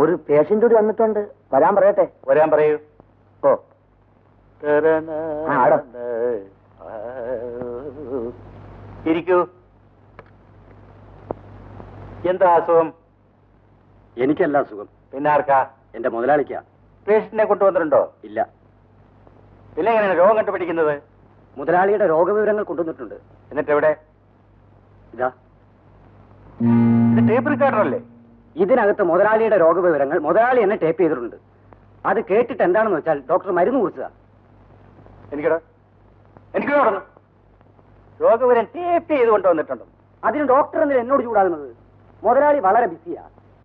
ഒരു പേഷ്യന്റ് കൂടി വന്നിട്ടുണ്ട്, വരാൻ പറയട്ടെ. വരാൻ പറയൂ. ഓ ഇരിക്കൂ. എന്താ അസുഖം? എനിക്കല്ല അസുഖം. പിന്നെ ആർക്കാ? എന്റെ മുതലാളിക്കാ. പേഷ്യന്റിനെ കൊണ്ടുവന്നിട്ടുണ്ടോ? ഇല്ല. പിന്നെ എങ്ങനെയാണ് രോഗം കണ്ടുപിടിക്കുന്നത്? മുതലാളിയുടെ രോഗവിവരങ്ങൾ കൊണ്ടുവന്നിട്ടുണ്ട്. എന്നിട്ട് എവിടെ? ഇതാ, ഇത് ടേപ്പ് റെക്കോർഡറല്ലേ? ഇതിനകത്ത് മുതലാളിയുടെ രോഗവിവരങ്ങൾ മുതലാളി എന്നെ ടേപ്പ് ചെയ്തിട്ടുണ്ട്. അത് കേട്ടിട്ട് എന്താണെന്ന് വെച്ചാൽ ഡോക്ടർ മരുന്ന് കുറിച്ചതാ. എനിക്കോ രോഗവിവരം ടേപ്പ് ചെയ്ത് കൊണ്ടുവന്നിട്ടുണ്ടോ? അതിന് ഡോക്ടർ എന്തിനാ എന്നോട് ചൂടാകുന്നത്? മുതലാളി വളരെ ബിസിയാ,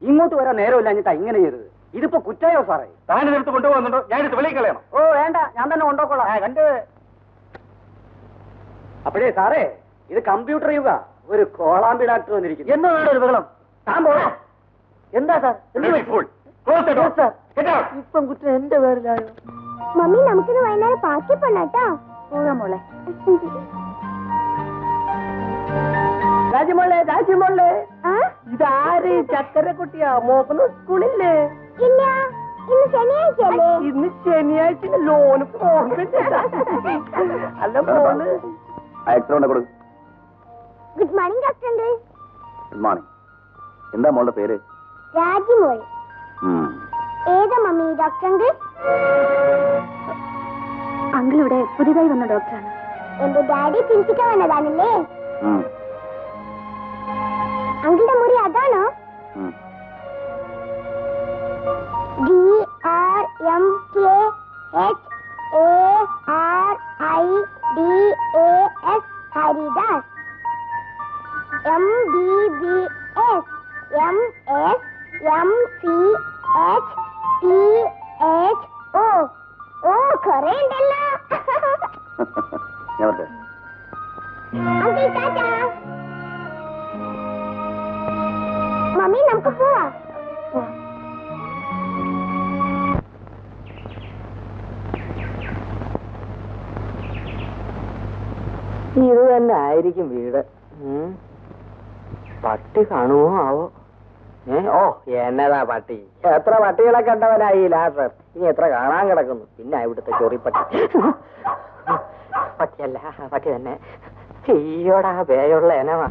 ഇങ്ങോട്ട് വരാൻ നേരമില്ലാഞ്ഞിട്ടാ ഇങ്ങനെ ചെയ്തത്. ഇതിപ്പോ കുറ്റായോ സാറേ? താനെടുത്ത് കൊണ്ടുപോകുന്നുണ്ടോ? ഞാനിത് വെളിയിൽ കളയണം. ഓ വേണ്ട, ഞാൻ തന്നെ കൊണ്ടുപോക്കോളാം. കണ്ട്. അപ്പോഴേ സാറേ, ഇത് കമ്പ്യൂട്ടർ യുഗ. ഒരു കോളാമ്പി ഡാക്ടർ വന്നിരിക്കുന്നു. എന്നോ വേണ്ട ഒരു ബഹളം. താൻ പോകണം. എന്താ സാർ? ഇപ്പം കുറ്റം എന്റെ പേരിലായോ? മമ്മി, നമുക്കിത് വൈകുന്നേരം പാർക്കിൽ പോണാട്ടോ. പോകാം മോളെ. രാജ്യമോളെ, രാജ്യമോളെ, ഇതാര്? ചക്കരക്കുട്ടിയാ? മോക്കുന്ന സ്കൂളില്ലേ? ഇല്ല, ഇന്ന് ശനിയാഴ്ചയല്ലേ? ഇന്ന് ശനിയാഴ്ച ലോന് അല്ല മോള്. Good morning doctor uncle. Good morning. എന്താ മോളുടെ പേര്? രാജിമോൾ. ഏതാ മമ്മി ഡോക്ടർ അങ്കിൾ? അങ്കിൾ ഇവിടെ പുതിയതായി വന്ന ഡോക്ടറാണ്. എന്റെ ഡാഡി ചികിത്സിക്കാൻ വന്നതാണല്ലേ? അങ്കിളുടെ മുറി അതാണോ? DRMKHARIDAS ഹരിദാസ്. MBBS MSMCHTHO. ഓ, കുറേ ഉണ്ടല്ലോ. അങ്കിൾ ടാറ്റാ. മമ്മി, നമുക്ക് പോവാം. ഇത് തന്നെ ആയിരിക്കും വീട്. പട്ടി കാണുമോ ആവോ? ഓ, എന്നതാ പട്ടി? എത്ര പട്ടികളെ കണ്ടവനായി ലാസർ. ഇനി എത്ര കാണാൻ കിടക്കുന്നു. പിന്നെ ഇവിടുത്തെ ചൊറിപ്പട്ടി. പട്ടിയല്ല, പട്ടി തന്നെ. ചെയ്യോടാ, പേയുള്ള എനവാ.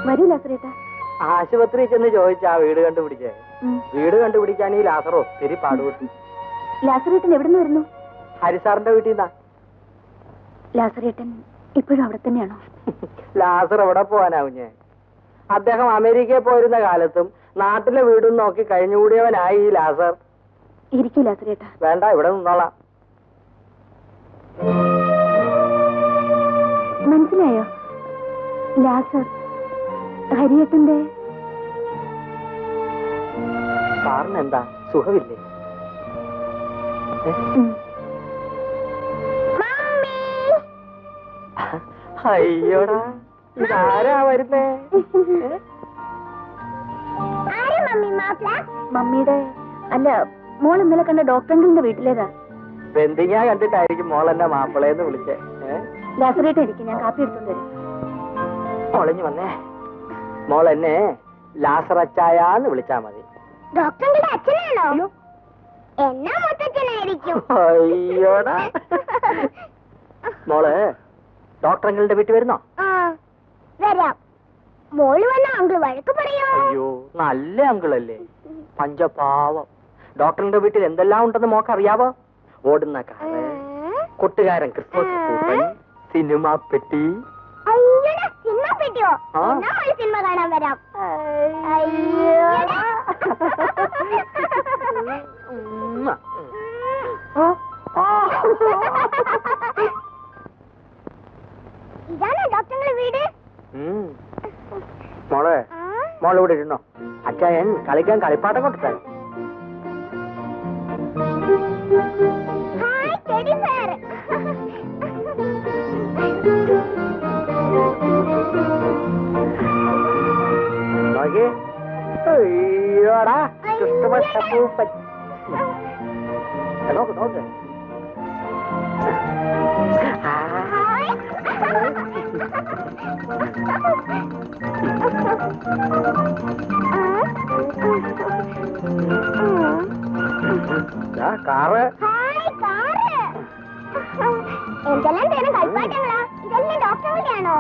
വരൂ ലാസറേട്ടാ. ആശുപത്രി ചെന്ന് ചോദിച്ചാ വീട് കണ്ടുപിടിച്ചേ. വീട് കണ്ടുപിടിക്കാൻ ഈ ലാസർ ഒത്തിരി പാടുപെട്ടു. ലാസറേട്ടൻ എവിടെ നിന്ന് വരുന്നു? ഹരിസാറിന്റെ വീട്ടിൽ നിന്നാ. ലാസറേട്ടൻ ഇപ്പോഴും അവിടെ തന്നെയാണോ? ലാസർ എവിടെ പോവാനാവുഞ്ഞേ? അദ്ദേഹം അമേരിക്കയിൽ പോയിരുന്ന കാലത്തും നാട്ടിലെ വീടും നോക്കി കഴിഞ്ഞുകൂടിയവനായി ഈ ലാസർ. ഇരിക്കൂ ലാസറേട്ടാ. വേണ്ട, ഇവിടെ നിന്നോളാം. മനസ്സിലായോ? ലാസർ ഹരിയേട്ടന്റെ. സാറിന് എന്താ, സുഖമില്ലേ? അയ്യോടാ, ഇതാരാ വരുന്നേ? മമ്മിയുടെ അല്ല, മോൾ ഇന്നലെ കണ്ട ഡോക്ടർ അങ്കിളിന്റെ വീട്ടിലേതാ. ബന്ധിങ്ങ കണ്ടിട്ടായിരിക്കും മോൾ എന്നെ മാപ്പിളയെന്ന് വിളിച്ചേ. ലാസറേട്ടൻ ഇരിക്കും, ഞാൻ കാപ്പി എടുത്തോണ്ട് വരും. മോളിഞ്ഞു വന്നേ. മോൾ എന്നെ ലാസറച്ചായാന്ന് വിളിച്ചാ മതി. ഡോക്ടറിന്റെ അച്ഛനാണോ? എന്നാ മുത്തച്ഛനായിരിക്കും. അയ്യോടാ. മോള് ഡോക്ടർ അങ്കിളിന്റെ വീട്ടിൽ വരുന്നോ? വരാം. മോള് വന്ന അങ്കിൾ വഴക്ക് പറയോ? അയ്യോ, നല്ല അങ്കിളല്ലേ, പഞ്ചപാവം. ഡോക്ടറിന്റെ വീട്ടിൽ എന്തെല്ലാം ഉണ്ടെന്ന് മോക്ക് അറിയാവോ? ഓടുന്ന കാറ്, കൊട്ടുകാരൻ ക്രിസ്മസ് പൂപ്പൻ, സിനിമ പെട്ടി. സിനിമ പെട്ടിയോ? സിനിമ കാണാൻ വരാം. ഇതാണോ ഡോക്ടറിന്റെ വീട്? മോളെ, മോളിവിടെ ഇരുന്നോ. അച്ഛൻ കളിക്കാൻ കളിപ്പാട്ടം കൊടുത്താൽ. അയ്യോടാ ക്രിസ്തുമസ് അപ്പൂപ്പൻ. നോക്ക് നോക്ക്. കാറ് എന്തെല്ലാം തരം കളിപ്പാട്ടങ്ങളാ? ഇതെല്ലാം ഡോക്ടറുടെയാണോ?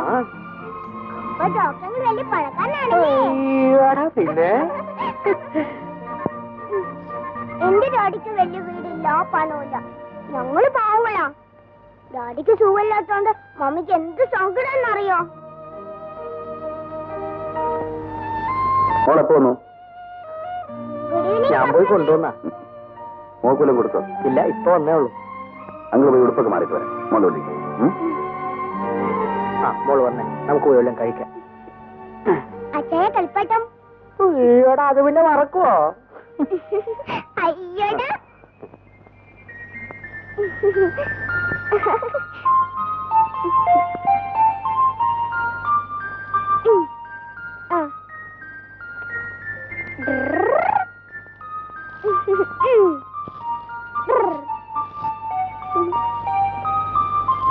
അപ്പൊ ഡോക്ടർ വലിയ പഴക്കാരനാണല്ലേ? പിന്നെ എന്റെ ഡാഡിക്ക് വലിയ വീടില്ല, പണമില്ല. ഞങ്ങള് പാവങ്ങളാ. ഡാഡിക്ക് സുഖമില്ലാത്തോണ്ട് മമ്മിക്ക് എന്ത് സങ്കടമെന്നറിയോ? ഞാൻ പോയി കൊണ്ടുവന്ന മോക്കൂലം കൊടുത്തോ? ഇല്ല, ഇപ്പൊ വന്നേ ഉള്ളൂ. അങ്ങ് പോയി ഉടുപ്പൊക്കെ മാറിയിട്ട് വരാം. മോളോടി മോള് വന്നേ, നമുക്ക് പോയി വല്ലതും കഴിക്കാം. അച്ഛയെ കളിപ്പാട്ടം. അയ്യോടാ, അത് പിന്നെ മറക്കുവോ? അയ്യോടാ.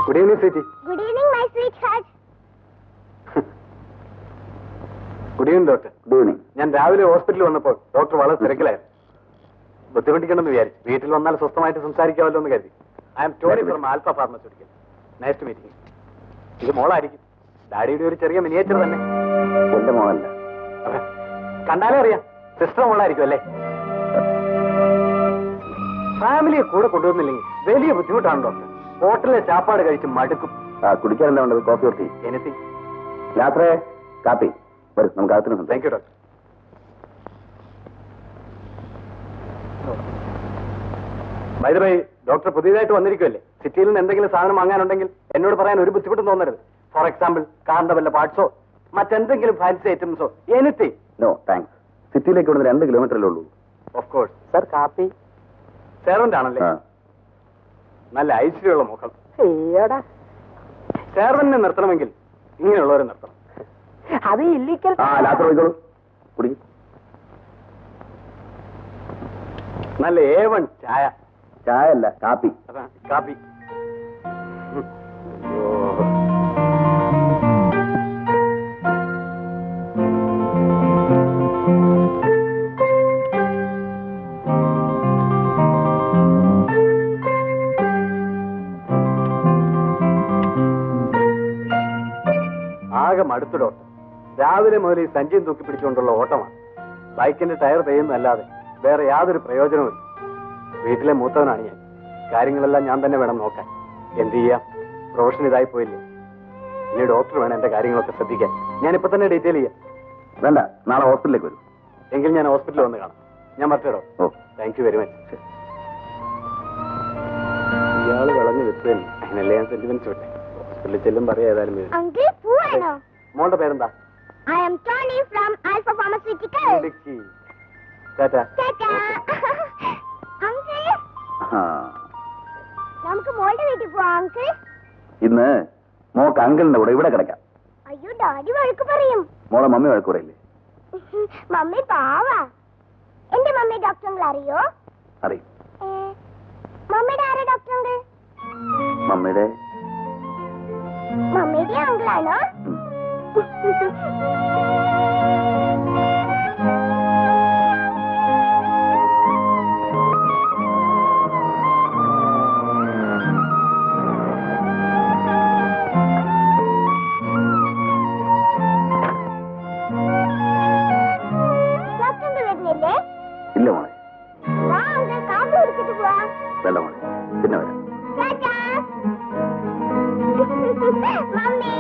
Good evening sweetie. Good evening my sweet heart. Good evening doctor. Good evening. ഞാൻ രാവിലെ ഹോസ്പിറ്റലിൽ വന്നപ്പോൾ ഡോക്ടർ വളരെ തിരക്കിലായിരുന്നു. ബുദ്ധിമുട്ടിക്കണമെന്ന് വിചാരിച്ചു. വീട്ടിൽ വന്നാൽ സ്വസ്ഥമായിട്ട് സംസാരിക്കാമല്ലോ എന്ന് കരുതി. I am Tony from Alpha pharmaceutical. Nice to meet you. ഇത് മോളായിരിക്കും. ഡാഡിയുടെ ഒരു ചെറിയ മിനിയേച്ചർ തന്നെ. എന്റെ മോളല്ല. കണ്ടാലേ അറിയാം. സിസ്റ്റർ മോളായിരിക്കും അല്ലേ? ഫാമിലിയെ കൂടെ കൊണ്ടുവന്നില്ലെങ്കിൽ വലിയ ബുദ്ധിമുട്ടാണ് ഡോക്ടർ. ഹോട്ടലിലെ ചാപ്പാട് കഴിച്ച് മടുക്കും. കുടിക്കാൻ എന്താ വേണ്ടത്? Coffee or tea? എനിത്തിങ്. രാത്രി കാപ്പി. വരും, നമുക്ക് അകത്തുനിന്ന്. Thank you doctor. By the way, doctor പുതിയതായിട്ട് വന്നിരിക്കുമല്ലേ? സിറ്റിയിൽ നിന്ന് എന്തെങ്കിലും സാധനം വാങ്ങാനുണ്ടെങ്കിൽ എന്നോട് പറയാൻ ഒരു ബുദ്ധിമുട്ടും തോന്നരുത്. ഫോർ എക്സാമ്പിൾ കാറിന്റെ വല്ല പാർട്സോ മറ്റെന്തെങ്കിലും ഫാൻസി ഐറ്റംസോ എനിത്തിങ്. No thanks. സിറ്റിയിലേക്ക് ഇവിടുന്ന് 2 കിലോമീറ്ററല്ലേ ഉള്ളൂ. Of course. സർ, കാപ്പി. സെർവന്റ് ആണല്ലേ? നല്ല ഐശ്വര്യമുള്ള മുഖം. അയ്യോടാ, സെർവന്റിനെ നിർത്തണമെങ്കിൽ ഇങ്ങനെയുള്ളവരെ നിർത്തണം. അത് ഇല്ലിക്കൽ. രാത്രി പോയിക്കോളൂ. കുടി. നല്ല A1 ചായ. ചായ അല്ല, കാപ്പി. അതാ കാപ്പി. ആകെ മടുത്തു ഡോക്ടർ. രാവിലെ മുതൽ ഈ സഞ്ചിയും തൂക്കി പിടിച്ചുകൊണ്ടുള്ള ഓട്ടമാണ്. ബൈക്കിന്റെ ടയർ പെയ്യുന്നല്ലാതെ വേറെ യാതൊരു പ്രയോജനവും. വീട്ടിലെ മൂത്തവനാണ് ഞാൻ. കാര്യങ്ങളെല്ലാം ഞാൻ തന്നെ വേണം നോക്കാൻ. എന്ത് ചെയ്യാം, പ്രൊഫഷൻ ഇതായി പോയില്ലേ. ഇനി ഡോക്ടർ വേണം എന്റെ കാര്യങ്ങളൊക്കെ ശ്രദ്ധിക്കാൻ. ഞാനിപ്പോ തന്നെ ഡീറ്റെയിൽ ചെയ്യാം. വേണ്ട, നാളെ ഹോസ്പിറ്റലിലേക്ക് വരും. എങ്കിൽ ഞാൻ ഹോസ്പിറ്റലിൽ വന്ന് കാണാം. ഞാൻ മറ്റേടോ. ഓ, താങ്ക് യു വെരി മച്ച്. ഇയാള് വിളഞ്ഞു വിത്തുതന്നെ. അതിനല്ലേ ഞാൻ സെന്റിമെന്റ്സ് വിട്ടെ. ഹോസ്പിറ്റലിൽ ചെല്ലും പറയാം ഏതായാലും. അങ്കിൾ, പോവാണോ? മോളുടെ പേരെന്താ? I am Tony from Alpha Pharmaceutical. Tata. Tata. Uncle, ആ, നമുക്ക് മോളുടെ വീട്ടിൽ പോവാം അങ്കിൾ. ഇന്ന് മോക്ക് അങ്കിളിന്റെ കൂടെ ഇവിടെ കിടക്കാം. അയ്യോ, ഡാഡി വഴക്ക് പറയും. മോളെ മമ്മി വഴക്കൂറയില്ലേ? മമ്മി പാവാ. എന്റെ മമ്മി ഡോക്ടർ അറിയോ? അറിയും. മമ്മിയുടെ ആരാ ഡോക്ടർ? മമ്മിയുടെ മമ്മിയുടെ അങ്കിളാണോ? ഡോക്ടറിന്റെ വരുന്നില്ലേ? ഇല്ല മോളെ. വാ അങ്കിൾ, കാപ്പി കുടിച്ചിട്ട് പോവാ. വേണ്ട മോളെ, പിന്നെ വരാം. ടാറ്റാ. മമ്മി.